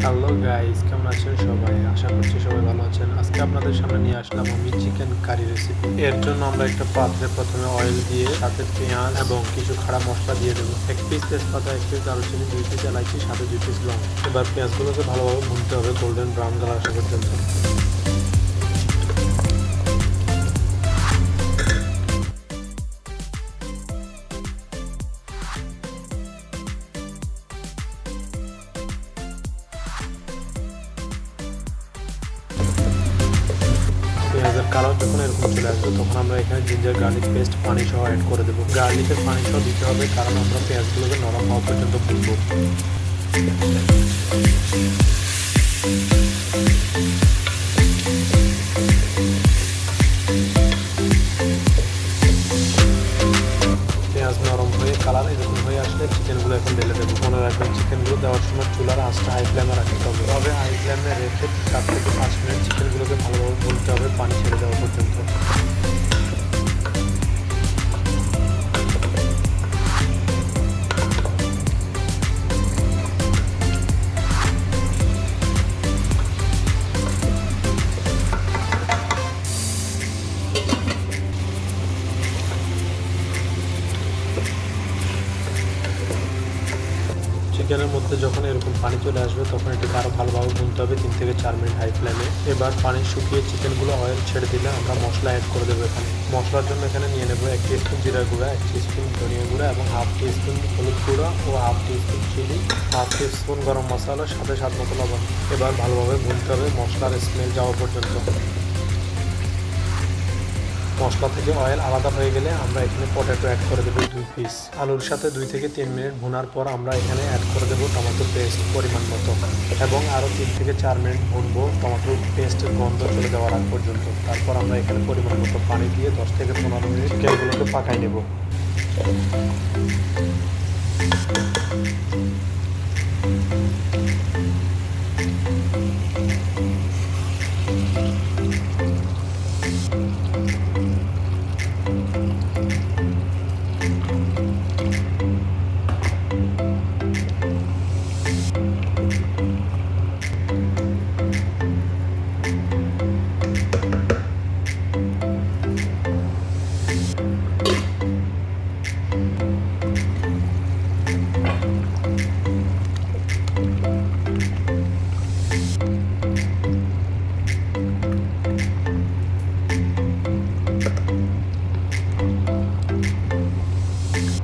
Hello guys, কেমন আছেন সবাই? আশা করছি সবাই ভালো আছেন। আজকে আপনাদের সামনে নিয়ে আসলাম আমি চিকেন কারি রেসিপি। এর জন্য আমরা একটা পাত্রে প্রথমে অয়েল দিয়ে সাথে পেঁয়াজ এবং কিছু খাড়া মশলা দিয়ে দেবো। 1 পিস তেজপাতা, 1 পিস দারুচিনি, 2 পিস এলাচি, সাথে 2 পিস লং। এবার পেঁয়াজগুলোকে ভালোভাবে ভুনতে হবে গোল্ডেন ব্রাউন কালার আসা পর্যন্ত। পেঁয়াজের কালার যখন এরকম চলে আসবে তখন আমরা এখানে জিঞ্জার গার্লিক পেস্ট পানি সহ অ্যাড করে দেবো। গার্লিকের পানি সহ দিতে হবে কারণ আমরা পেঁয়াজগুলোকে নরম হওয়া পর্যন্ত ভুনবো। পেঁয়াজ নরম হয়ে কালার এরকম হয়ে আসলে চিকেনগুলো এখন ঢেলে দেবো। মনে রাখবেন চিকেনগুলো দেওয়ার সময় চুলার আঁচটা হাই ফ্লেমে রাখতে হবে। তবে হাই ফ্লেমে রেখে 4 থেকে 5 মিনিট চিকেনগুলোকে ভালোভাবে ভুনতে হবে পানি ছেড়ে দেওয়া পর্যন্ত। চিকেনের মধ্যে যখন এরকম পানি চলে আসবে তখন এটাকে আরও ভালোভাবে ভুনতে হবে 3 থেকে 4 মিনিট হাই ফ্লেমে। এবার পানি শুকিয়ে চিকেনগুলো অয়েল ছেড়ে দিলে আমরা মশলা অ্যাড করে দেবো এখানে। মশলার জন্য এখানে নিয়ে নেবো 1 টিস্পুন জিরা গুঁড়া, 1 টিস্পুন ধনিয়া গুঁড়া এবং 1/2 টিস্পুন হলুদ গুঁড়া ও 1/2 টিস্পুন চিনি, 1/2 টিস্পুন গরম মশলা, সাথে স্বাদ মতো লবণ। এবার ভালোভাবে ভুনতে হবে মশলার স্মেল যাওয়া পর্যন্ত। মশলা থেকে অয়েল আলাদা হয়ে গেলে আমরা এখানে পটেটো অ্যাড করে দেবো 2 পিস। আলুর সাথে 2 থেকে 3 মিনিট ভুনার পর আমরা এখানে অ্যাড করে দেবো টমেটো পেস্ট পরিমাণ মতো এবং আরও 3 থেকে 4 মিনিট ভুনবো টমেটো পেস্টের গন্ধ চলে যাওয়ার আগ পর্যন্ত। তারপর আমরা এখানে পরিমাণ মতো পানি দিয়ে 10 থেকে 15 মিনিট চিকেনগুলোকে পাকাই নেব।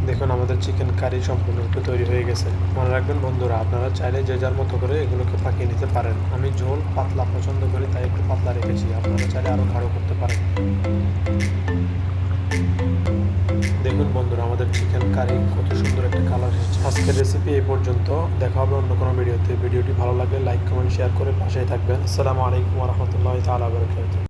দেখুন আমাদের চিকেন কারি সম্পূর্ণরূপে তৈরি হয়ে গেছে। মনে রাখবেন বন্ধুরা, আপনারা চাইলে যে যার মতো করে এগুলোকে পাকিয়ে নিতে পারেন। আমি ঝোল পাতলা পছন্দ করি তাই একটু পাতলা রেখেছি, আপনারা চাইলে আরও গাঢ় করতে পারেন। দেখুন বন্ধুরা, আমাদের চিকেন কারি কত সুন্দর একটা কালার এসেছে। আজকের রেসিপি এই পর্যন্ত। দেখা হবে অন্য কোনো ভিডিওতে। ভিডিওটি ভালো লাগলে লাইক, কমেন্ট, শেয়ার করে পাশেই থাকবেন। আসসালামু আলাইকুম ওয়া রাহমাতুল্লাহি তাআলা ওয়া বারাকাতুহু।